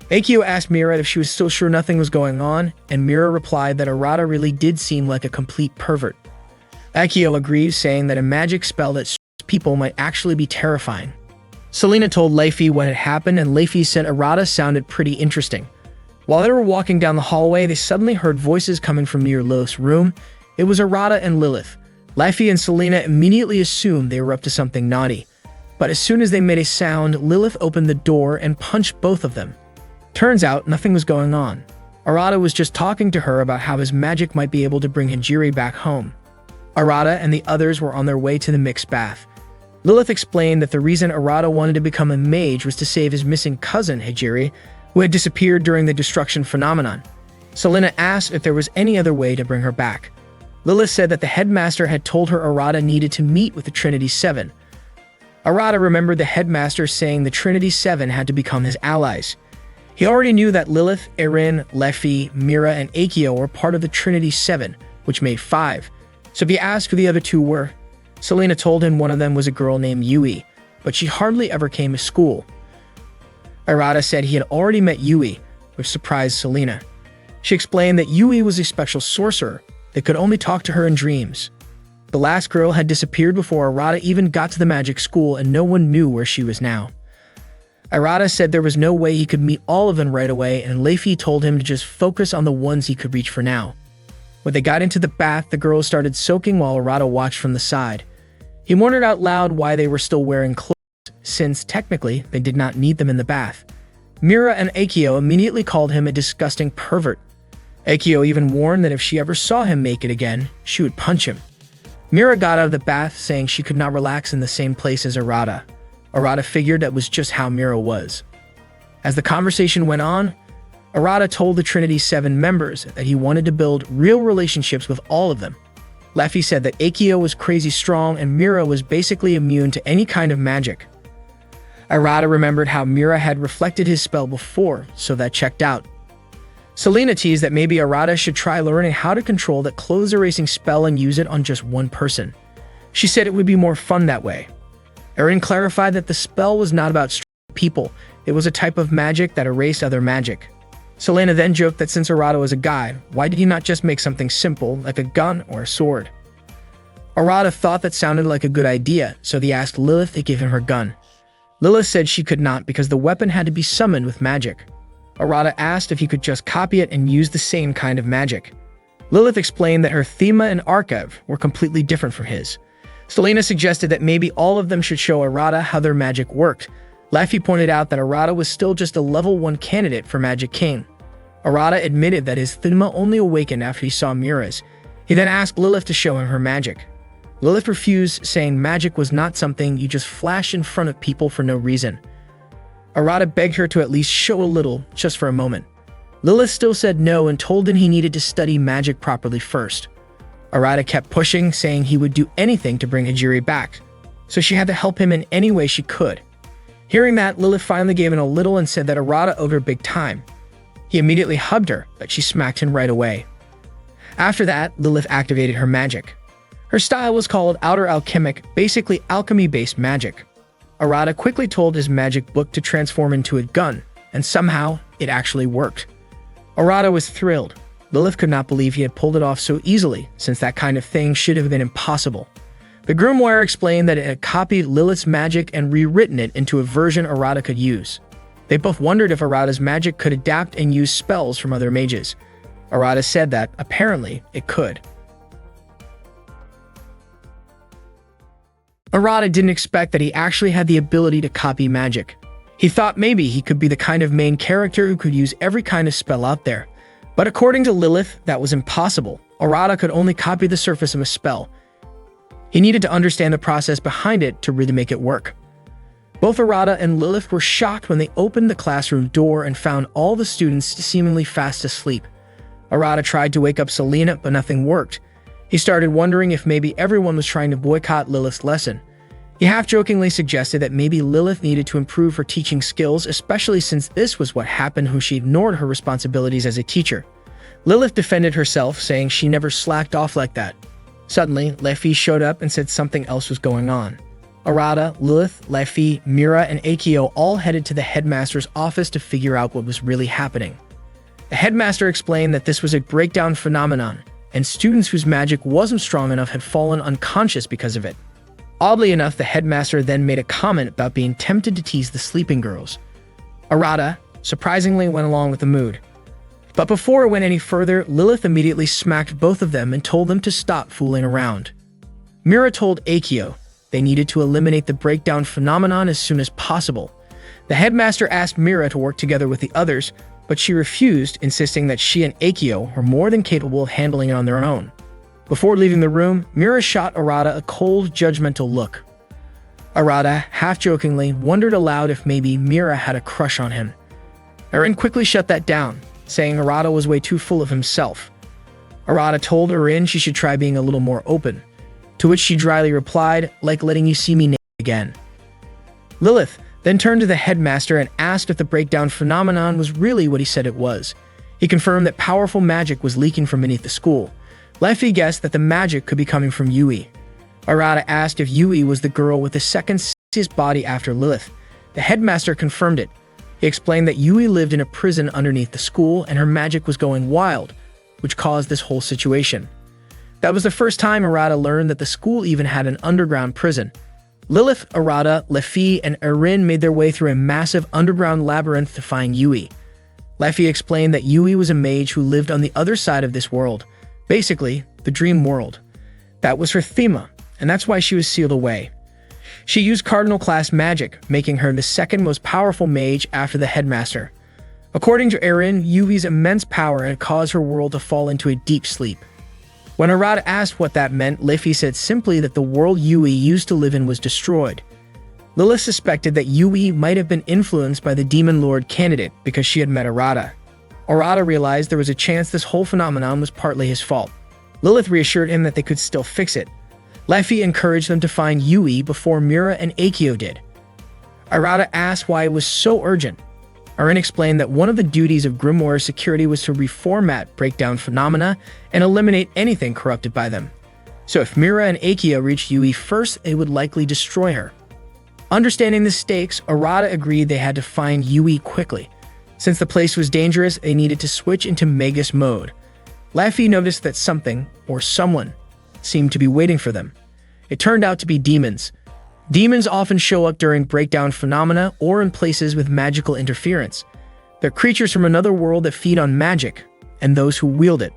Akio asked Mira if she was still sure nothing was going on, and Mira replied that Arata really did seem like a complete pervert. Akio agreed, saying that a magic spell that people might actually be terrifying. Selena told Leify what had happened, and Leify said Arata sounded pretty interesting. While they were walking down the hallway, they suddenly heard voices coming from near Lilith's room. It was Arata and Lilith. Leify and Selena immediately assumed they were up to something naughty. But as soon as they made a sound, Lilith opened the door and punched both of them. Turns out, nothing was going on. Arata was just talking to her about how his magic might be able to bring Hijiri back home. Arata and the others were on their way to the mixed bath. Lilith explained that the reason Arata wanted to become a mage was to save his missing cousin, Hijiri, who had disappeared during the destruction phenomenon. Selena asked if there was any other way to bring her back. Lilith said that the headmaster had told her Arata needed to meet with the Trinity Seven. Arata remembered the headmaster saying the Trinity Seven had to become his allies. He already knew that Lilith, Erin, Leify, Mira, and Akio were part of the Trinity Seven, which made 5. So he asked who the other 2 were. Selena told him one of them was a girl named Yui, but she hardly ever came to school. Arata said he had already met Yui, which surprised Selena. She explained that Yui was a special sorcerer that could only talk to her in dreams. The last girl had disappeared before Arata even got to the magic school, and no one knew where she was now. Arata said there was no way he could meet all of them right away, and Leify told him to just focus on the ones he could reach for now. When they got into the bath, the girls started soaking while Arata watched from the side. He wondered out loud why they were still wearing clothes, since technically they did not need them in the bath. Mira and Akio immediately called him a disgusting pervert. Akio even warned that if she ever saw him naked again, she would punch him. Mira got out of the bath saying she could not relax in the same place as Arata. Arata figured that was just how Mira was. As the conversation went on, Arata told the Trinity's 7 members that he wanted to build real relationships with all of them. Leffy said that Akio was crazy strong and Mira was basically immune to any kind of magic. Arata remembered how Mira had reflected his spell before, so that checked out. Selena teased that maybe Arata should try learning how to control that clothes erasing spell and use it on just one person. She said it would be more fun that way. Erin clarified that the spell was not about strong people, it was a type of magic that erased other magic. Selena then joked that since Arata was a guy, why did he not just make something simple like a gun or a sword? Arata thought that sounded like a good idea, so he asked Lilith to give him her gun. Lilith said she could not because the weapon had to be summoned with magic. Arata asked if he could just copy it and use the same kind of magic. Lilith explained that her Thema and Archive were completely different from his. Selena suggested that maybe all of them should show Arata how their magic worked. Laffy pointed out that Arata was still just a level 1 candidate for Magic King. Arata admitted that his Thema only awakened after he saw Mira's. He then asked Lilith to show him her magic. Lilith refused, saying magic was not something you just flash in front of people for no reason. Arata begged her to at least show a little, just for a moment. Lilith still said no and told him he needed to study magic properly first. Arata kept pushing, saying he would do anything to bring Hijiri back, so she had to help him in any way she could. Hearing that, Lilith finally gave in a little and said that Arata owed her big time. He immediately hugged her, but she smacked him right away. After that, Lilith activated her magic. Her style was called Outer Alchemic, basically alchemy-based magic. Arata quickly told his magic book to transform into a gun, and somehow, it actually worked. Arata was thrilled. Lilith could not believe he had pulled it off so easily, since that kind of thing should have been impossible. The grimoire explained that it had copied Lilith's magic and rewritten it into a version Arata could use. They both wondered if Arata's magic could adapt and use spells from other mages. Arata said that, apparently, it could. Arata didn't expect that he actually had the ability to copy magic. He thought maybe he could be the kind of main character who could use every kind of spell out there. But according to Lilith, that was impossible. Arata could only copy the surface of a spell. He needed to understand the process behind it to really make it work. Both Arata and Lilith were shocked when they opened the classroom door and found all the students seemingly fast asleep. Arata tried to wake up Selena, but nothing worked. He started wondering if maybe everyone was trying to boycott Lilith's lesson. He half-jokingly suggested that maybe Lilith needed to improve her teaching skills, especially since this was what happened when she ignored her responsibilities as a teacher. Lilith defended herself, saying she never slacked off like that. Suddenly, Leffy showed up and said something else was going on. Arata, Lilith, Leffy, Mira, and Akio all headed to the headmaster's office to figure out what was really happening. The headmaster explained that this was a breakdown phenomenon, and students whose magic wasn't strong enough had fallen unconscious because of it. Oddly enough, the headmaster then made a comment about being tempted to tease the sleeping girls. Arata, surprisingly, went along with the mood. But before it went any further, Lilith immediately smacked both of them and told them to stop fooling around. Mira told Akio they needed to eliminate the breakdown phenomenon as soon as possible. The headmaster asked Mira to work together with the others, but she refused, insisting that she and Akio were more than capable of handling it on their own. Before leaving the room, Mira shot Arata a cold, judgmental look. Arata, half-jokingly, wondered aloud if maybe Mira had a crush on him. Erin quickly shut that down, saying Arata was way too full of himself. Arata told Erin she should try being a little more open, to which she dryly replied, "Like letting you see me naked again." Lilith then turned to the headmaster and asked if the breakdown phenomenon was really what he said it was. He confirmed that powerful magic was leaking from beneath the school. Leffy guessed that the magic could be coming from Yui. Arata asked if Yui was the girl with the second sexiest body after Lilith. The headmaster confirmed it. He explained that Yui lived in a prison underneath the school and her magic was going wild, which caused this whole situation. That was the first time Arata learned that the school even had an underground prison. Lilith, Arata, Leffy, and Erin made their way through a massive underground labyrinth to find Yui. Leffy explained that Yui was a mage who lived on the other side of this world, basically, the dream world. That was her Thema, and that's why she was sealed away. She used Cardinal class magic, making her the second most powerful mage after the headmaster. According to Erin, Yui's immense power had caused her world to fall into a deep sleep. When Arata asked what that meant, Leafy said simply that the world Yui used to live in was destroyed. Lilith suspected that Yui might have been influenced by the Demon Lord candidate because she had met Arata. Arata realized there was a chance this whole phenomenon was partly his fault. Lilith reassured him that they could still fix it. Leafy encouraged them to find Yui before Mira and Akio did. Arata asked why it was so urgent. Arin explained that one of the duties of Grimoire security was to reformat breakdown phenomena and eliminate anything corrupted by them. So if Mira and Akio reached Yui first, they would likely destroy her. Understanding the stakes, Arata agreed they had to find Yui quickly. Since the place was dangerous, they needed to switch into Magus mode. Leafy noticed that something, or someone, seemed to be waiting for them. It turned out to be demons. Demons often show up during breakdown phenomena or in places with magical interference. They're creatures from another world that feed on magic, and those who wield it.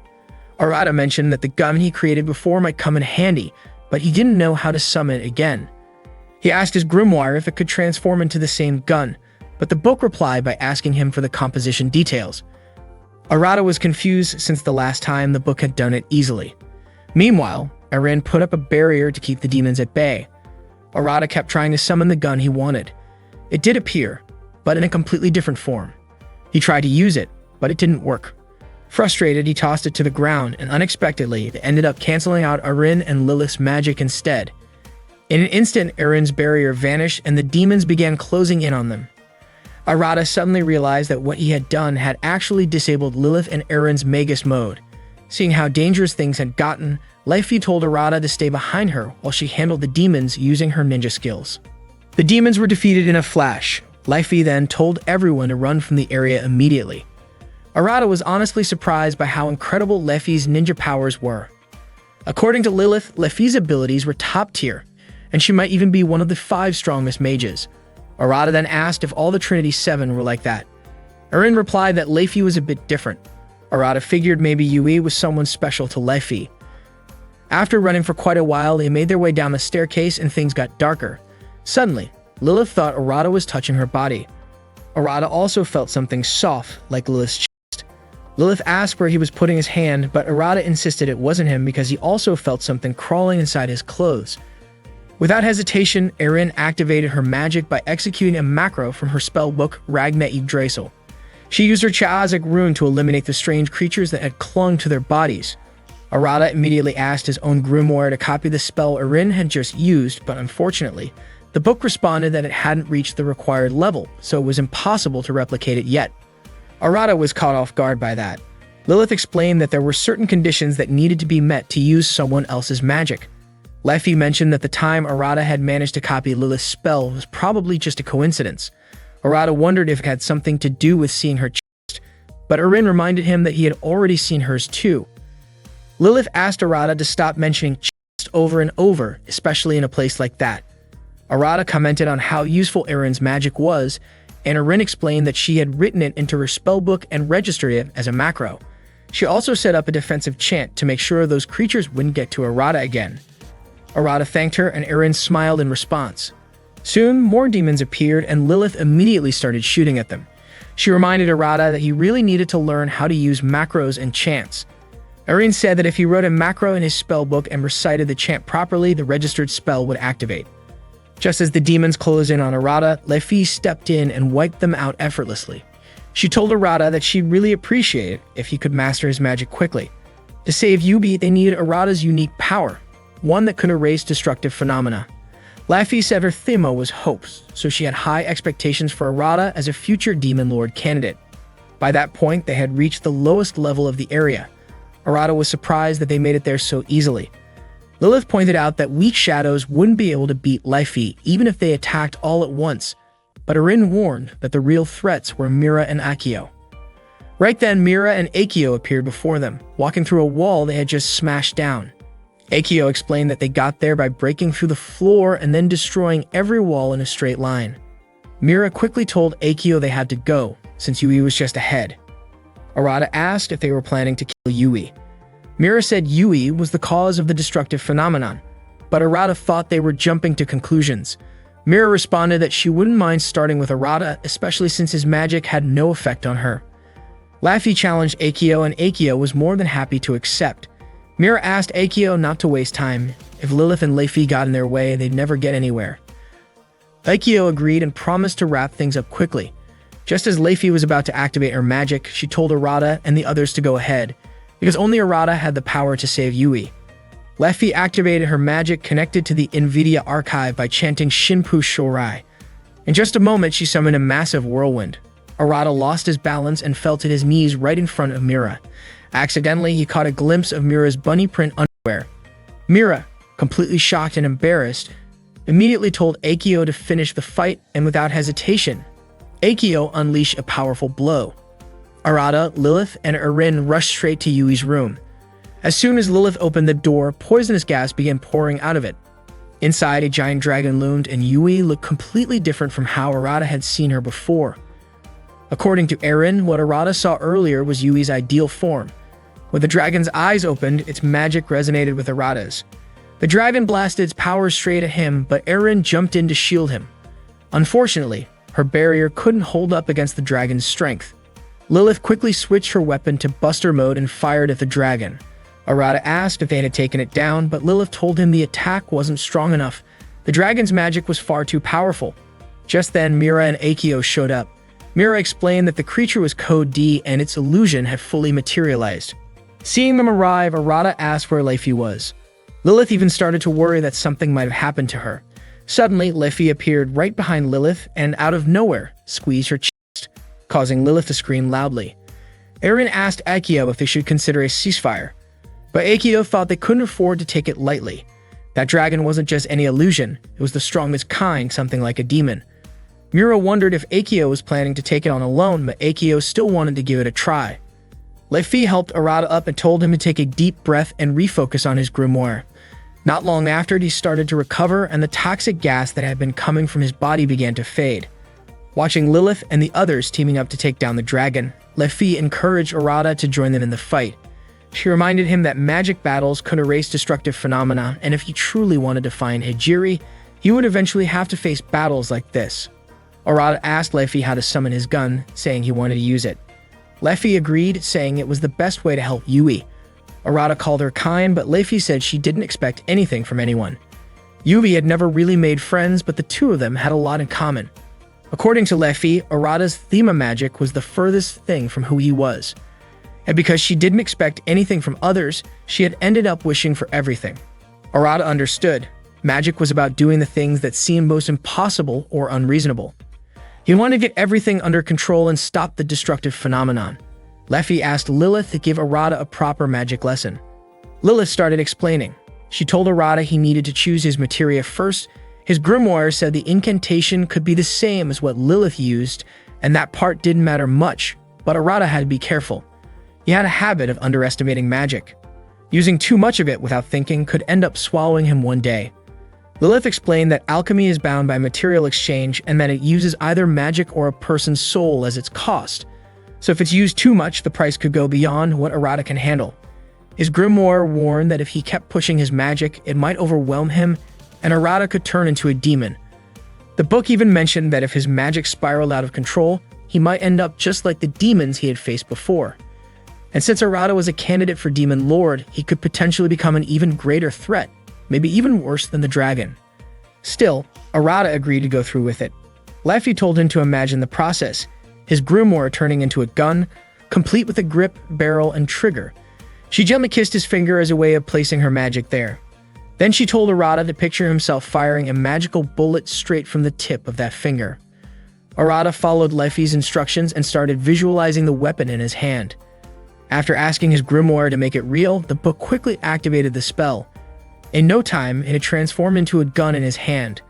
Arata mentioned that the gun he created before might come in handy, but he didn't know how to summon it again. He asked his grimoire if it could transform into the same gun, but the book replied by asking him for the composition details. Arata was confused since the last time the book had done it easily. Meanwhile, Arin put up a barrier to keep the demons at bay. Arata kept trying to summon the gun he wanted. It did appear, but in a completely different form. He tried to use it, but it didn't work. Frustrated, he tossed it to the ground, and unexpectedly, it ended up canceling out Arin and Lilith's magic instead. In an instant, Arin's barrier vanished and the demons began closing in on them. Arata suddenly realized that what he had done had actually disabled Lilith and Arin's Magus mode. Seeing how dangerous things had gotten, Leafy told Arata to stay behind her while she handled the demons using her ninja skills. The demons were defeated in a flash. Leafy then told everyone to run from the area immediately. Arata was honestly surprised by how incredible Leafy's ninja powers were. According to Lilith, Leafy's abilities were top tier, and she might even be one of the 5 strongest mages. Arata then asked if all the Trinity 7 were like that. Arin replied that Leafy was a bit different. Arata figured maybe Yui was someone special to Leafy. After running for quite a while, they made their way down the staircase and things got darker. Suddenly, Lilith thought Arata was touching her body. Arata also felt something soft, like Lilith's chest. Lilith asked where he was putting his hand, but Arata insisted it wasn't him because he also felt something crawling inside his clothes. Without hesitation, Arin activated her magic by executing a macro from her spellbook, Ragna Yggdrasil. She used her Chaazic rune to eliminate the strange creatures that had clung to their bodies. Arata immediately asked his own grimoire to copy the spell Arin had just used, but unfortunately, the book responded that it hadn't reached the required level, so it was impossible to replicate it yet. Arata was caught off guard by that. Lilith explained that there were certain conditions that needed to be met to use someone else's magic. Leafy mentioned that the time Arata had managed to copy Lilith's spell was probably just a coincidence. Arata wondered if it had something to do with seeing her chest, but Arin reminded him that he had already seen hers too. Lilith asked Arata to stop mentioning chest over and over, especially in a place like that. Arata commented on how useful Arin's magic was, and Arin explained that she had written it into her spellbook and registered it as a macro. She also set up a defensive chant to make sure those creatures wouldn't get to Arata again. Arata thanked her and Arin smiled in response. Soon, more demons appeared and Lilith immediately started shooting at them. She reminded Arata that he really needed to learn how to use macros and chants. Arin said that if he wrote a macro in his spellbook and recited the chant properly, the registered spell would activate. Just as the demons closed in on Arata, Leafy stepped in and wiped them out effortlessly. She told Arata that she'd really appreciate it if he could master his magic quickly. To save Yubi, they needed Arata's unique power, one that could erase destructive phenomena. Leafy said her Themo was hopes, so she had high expectations for Arata as a future Demon Lord candidate. By that point, they had reached the lowest level of the area. Arata was surprised that they made it there so easily. Lilith pointed out that weak shadows wouldn't be able to beat Leafy even if they attacked all at once, but Arin warned that the real threats were Mira and Akio. Right then, Mira and Akio appeared before them, walking through a wall they had just smashed down. Akio explained that they got there by breaking through the floor and then destroying every wall in a straight line. Mira quickly told Akio they had to go, since Yui was just ahead. Arata asked if they were planning to kill Yui. Mira said Yui was the cause of the destructive phenomenon, but Arata thought they were jumping to conclusions. Mira responded that she wouldn't mind starting with Arata, especially since his magic had no effect on her. Leafy challenged Akio and Akio was more than happy to accept. Mira asked Akio not to waste time. If Lilith and Leifi got in their way, they'd never get anywhere. Akio agreed and promised to wrap things up quickly. Just as Leifi was about to activate her magic, she told Arata and the others to go ahead, because only Arata had the power to save Yui. Leifi activated her magic connected to the NVIDIA archive by chanting Shinpu Shorai. In just a moment, she summoned a massive whirlwind. Arata lost his balance and fell to his knees right in front of Mira. Accidentally, he caught a glimpse of Mira's bunny print underwear. Mira, completely shocked and embarrassed, immediately told Akio to finish the fight, and without hesitation, Akio unleashed a powerful blow. Arata, Lilith, and Erin rushed straight to Yui's room. As soon as Lilith opened the door, poisonous gas began pouring out of it. Inside, a giant dragon loomed, and Yui looked completely different from how Arata had seen her before. According to Erin, what Arata saw earlier was Yui's ideal form. When the dragon's eyes opened, its magic resonated with Arata's. The dragon blasted its power straight at him, but Erin jumped in to shield him. Unfortunately, her barrier couldn't hold up against the dragon's strength. Lilith quickly switched her weapon to Buster mode and fired at the dragon. Arata asked if they had taken it down, but Lilith told him the attack wasn't strong enough. The dragon's magic was far too powerful. Just then, Mira and Akio showed up. Mira explained that the creature was Code D and its illusion had fully materialized. Seeing them arrive, Arata asked where Leifi was. Lilith even started to worry that something might have happened to her. Suddenly, Leifi appeared right behind Lilith and, out of nowhere, squeezed her chest, causing Lilith to scream loudly. Erin asked Akio if they should consider a ceasefire, but Akio thought they couldn't afford to take it lightly. That dragon wasn't just any illusion, it was the strongest kind, something like a demon. Mira wondered if Akio was planning to take it on alone, but Akio still wanted to give it a try. Leifi helped Arata up and told him to take a deep breath and refocus on his grimoire. Not long after, he started to recover, and the toxic gas that had been coming from his body began to fade. Watching Lilith and the others teaming up to take down the dragon, Leifi encouraged Arata to join them in the fight. She reminded him that magic battles could erase destructive phenomena, and if he truly wanted to find Hijiri, he would eventually have to face battles like this. Arata asked Leifi how to summon his gun, saying he wanted to use it. Leifi agreed, saying it was the best way to help Yui. Arata called her kind, but Leifi said she didn't expect anything from anyone. Yui had never really made friends, but the two of them had a lot in common. According to Leifi, Arata's Thema magic was the furthest thing from who he was. And because she didn't expect anything from others, she had ended up wishing for everything. Arata understood. Magic was about doing the things that seemed most impossible or unreasonable. He wanted to get everything under control and stop the destructive phenomenon. Leifi asked Lilith to give Arata a proper magic lesson. Lilith started explaining. She told Arata he needed to choose his materia first. His grimoire said the incantation could be the same as what Lilith used, and that part didn't matter much, but Arata had to be careful. He had a habit of underestimating magic. Using too much of it without thinking could end up swallowing him one day. Lilith explained that alchemy is bound by material exchange and that it uses either magic or a person's soul as its cost. So if it's used too much, the price could go beyond what Arata can handle. His grimoire warned that if he kept pushing his magic, it might overwhelm him, and Arata could turn into a demon. The book even mentioned that if his magic spiraled out of control, he might end up just like the demons he had faced before. And since Arata was a candidate for Demon Lord, he could potentially become an even greater threat, maybe even worse than the dragon. Still, Arata agreed to go through with it. Leifi told him to imagine the process, his grimoire turning into a gun, complete with a grip, barrel, and trigger. She gently kissed his finger as a way of placing her magic there. Then she told Arata to picture himself firing a magical bullet straight from the tip of that finger. Arata followed Leifi's instructions and started visualizing the weapon in his hand. After asking his grimoire to make it real, the book quickly activated the spell. In no time, it had transformed into a gun in his hand.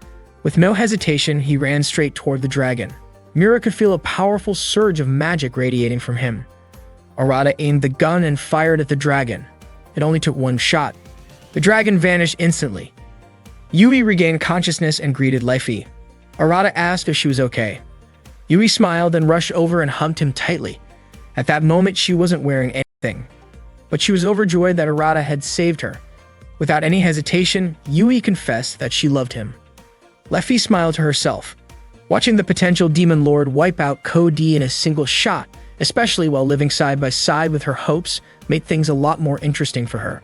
With no hesitation, he ran straight toward the dragon. Mira could feel a powerful surge of magic radiating from him. Arata aimed the gun and fired at the dragon. It only took one shot. The dragon vanished instantly. Yui regained consciousness and greeted Leifi. Arata asked if she was okay. Yui smiled and rushed over and hugged him tightly. At that moment, she wasn't wearing anything, but she was overjoyed that Arata had saved her. Without any hesitation, Yui confessed that she loved him. Leifi smiled to herself. Watching the potential Demon Lord wipe out Code D in a single shot, especially while living side by side with her hopes, made things a lot more interesting for her.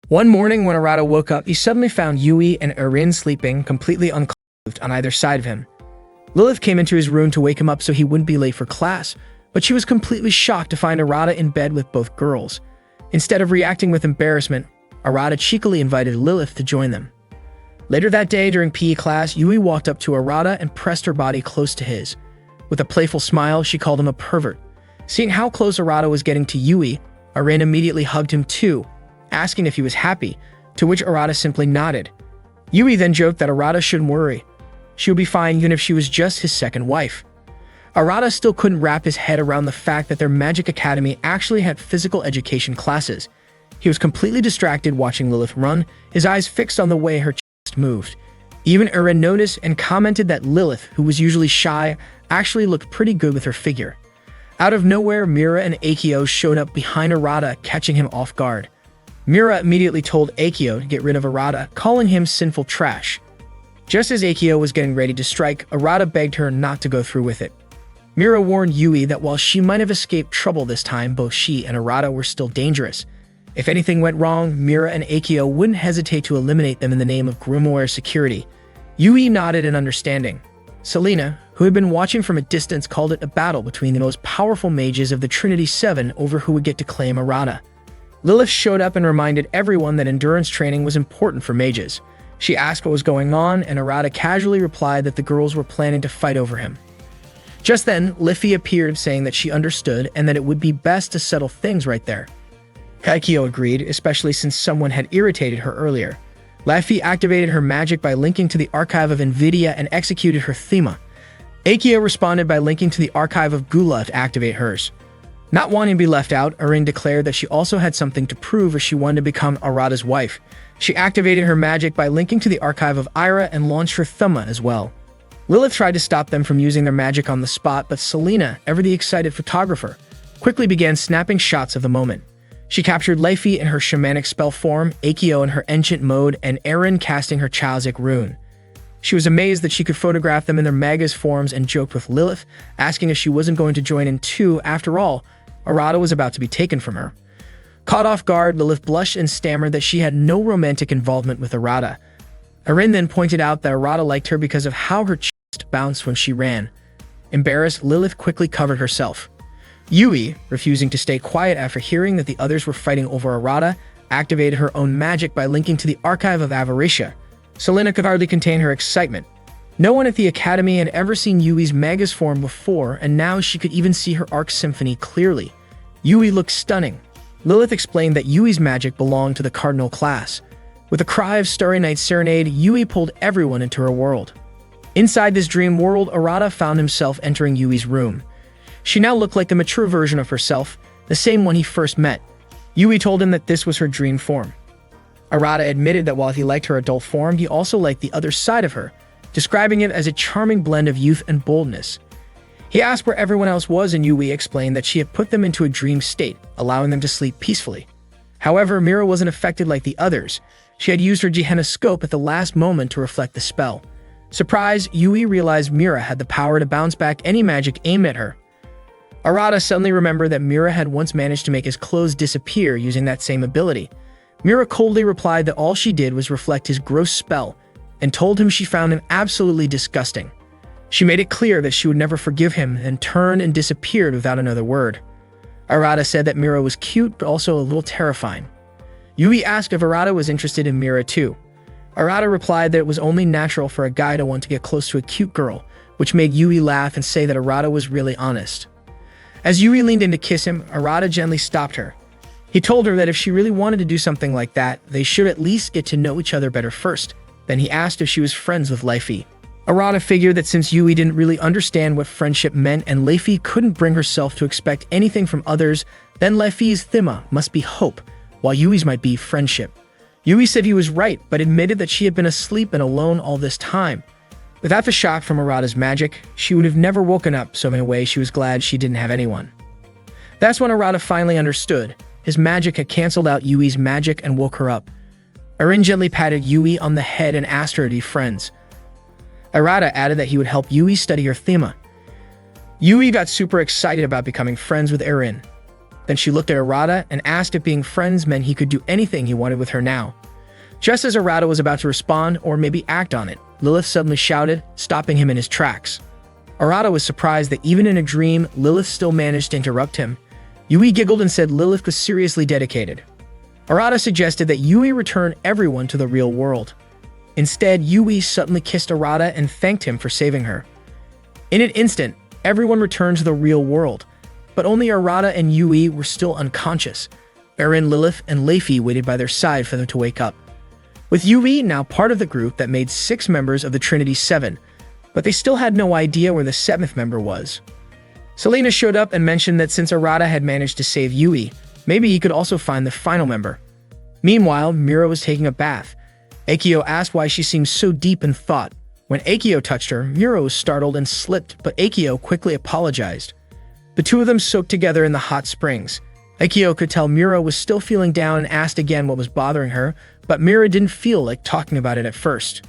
One morning when Arata woke up, he suddenly found Yui and Erin sleeping completely unclothed on either side of him. Lilith came into his room to wake him up so he wouldn't be late for class, but she was completely shocked to find Arata in bed with both girls. Instead of reacting with embarrassment, Arata cheekily invited Lilith to join them. Later that day during PE class, Yui walked up to Arata and pressed her body close to his. With a playful smile, she called him a pervert. Seeing how close Arata was getting to Yui, Erin immediately hugged him too, asking if he was happy, to which Arata simply nodded. Yui then joked that Arata shouldn't worry. She would be fine even if she was just his second wife. Arata still couldn't wrap his head around the fact that their magic academy actually had physical education classes. He was completely distracted watching Lilith run, his eyes fixed on the way her chest moved. Even Erin noticed and commented that Lilith, who was usually shy, actually looked pretty good with her figure. Out of nowhere, Mira and Akio showed up behind Arata, catching him off guard. Mira immediately told Akio to get rid of Arata, calling him sinful trash. Just as Akio was getting ready to strike, Arata begged her not to go through with it. Mira warned Yui that while she might have escaped trouble this time, both she and Arata were still dangerous. If anything went wrong, Mira and Akio wouldn't hesitate to eliminate them in the name of Grimoire security. Yui nodded in understanding. Selena, who had been watching from a distance, called it a battle between the most powerful mages of the Trinity Seven over who would get to claim Arata. Lilith showed up and reminded everyone that endurance training was important for mages. She asked what was going on, and Arata casually replied that the girls were planning to fight over him. Just then, Liffy appeared, saying that she understood and that it would be best to settle things right there. Kaikio agreed, especially since someone had irritated her earlier. Laffy activated her magic by linking to the archive of Nvidia and executed her Thema. Akio responded by linking to the archive of Gula to activate hers. Not wanting to be left out, Erin declared that she also had something to prove as she wanted to become Arata's wife. She activated her magic by linking to the archive of Ira and launched her Thema as well. Lilith tried to stop them from using their magic on the spot, but Selena, ever the excited photographer, quickly began snapping shots of the moment. She captured Laffy in her shamanic spell form, Akio in her ancient mode, and Erin casting her Childic rune. She was amazed that she could photograph them in their Magus forms and joked with Lilith, asking if she wasn't going to join in too. After all, Arata was about to be taken from her. Caught off guard, Lilith blushed and stammered that she had no romantic involvement with Arata. Erin then pointed out that Arata liked her because of how her chest bounced when she ran. Embarrassed, Lilith quickly covered herself. Yui, refusing to stay quiet after hearing that the others were fighting over Arata, activated her own magic by linking to the archive of Avaricia. Selena could hardly contain her excitement. No one at the academy had ever seen Yui's Magus form before, and now she could even see her Arc Symphony clearly. Yui looked stunning. Lilith explained that Yui's magic belonged to the Cardinal class. With a cry of Starry Night Serenade, Yui pulled everyone into her world. Inside this dream world, Arata found himself entering Yui's room. She now looked like the mature version of herself, the same one he first met. Yui told him that this was her dream form. Arata admitted that while he liked her adult form, he also liked the other side of her, describing it as a charming blend of youth and boldness. He asked where everyone else was, and Yui explained that she had put them into a dream state, allowing them to sleep peacefully. However, Mira wasn't affected like the others. She had used her Gehenna scope at the last moment to reflect the spell. Surprised, Yui realized Mira had the power to bounce back any magic aimed at her. Arata suddenly remembered that Mira had once managed to make his clothes disappear using that same ability. Mira coldly replied that all she did was reflect his gross spell, and told him she found him absolutely disgusting. She made it clear that she would never forgive him, and turned and disappeared without another word. Arata said that Mira was cute, but also a little terrifying. Yui asked if Arata was interested in Mira too. Arata replied that it was only natural for a guy to want to get close to a cute girl, which made Yui laugh and say that Arata was really honest. As Yui leaned in to kiss him, Arata gently stopped her. He told her that if she really wanted to do something like that, they should at least get to know each other better first. Then he asked if she was friends with Laffy. Arata figured that since Yui didn't really understand what friendship meant and Laffy couldn't bring herself to expect anything from others, then Laffy's Thema must be hope, while Yui's might be friendship. Yui said he was right, but admitted that she had been asleep and alone all this time. Without the shock from Arata's magic, she would have never woken up, so in a way she was glad she didn't have anyone. That's when Arata finally understood. His magic had cancelled out Yui's magic and woke her up. Erin gently patted Yui on the head and asked her to be friends. Arata added that he would help Yui study her Thema. Yui got super excited about becoming friends with Erin. Then she looked at Arata and asked if being friends meant he could do anything he wanted with her now. Just as Arata was about to respond or maybe act on it, Lilith suddenly shouted, stopping him in his tracks. Arata was surprised that even in a dream, Lilith still managed to interrupt him. Yui giggled and said Lilith was seriously dedicated. Arata suggested that Yui return everyone to the real world. Instead, Yui suddenly kissed Arata and thanked him for saving her. In an instant, everyone returned to the real world, but only Arata and Yui were still unconscious, wherein Lilith and Leifi waited by their side for them to wake up. With Yui now part of the group that made 6 members of the Trinity 7, but they still had no idea where the 7th member was. Selena showed up and mentioned that since Arata had managed to save Yui, maybe he could also find the final member. Meanwhile, Mira was taking a bath. Akio asked why she seemed so deep in thought. When Akio touched her, Mira was startled and slipped, but Akio quickly apologized. The two of them soaked together in the hot springs. Akio could tell Mira was still feeling down and asked again what was bothering her, but Mira didn't feel like talking about it at first.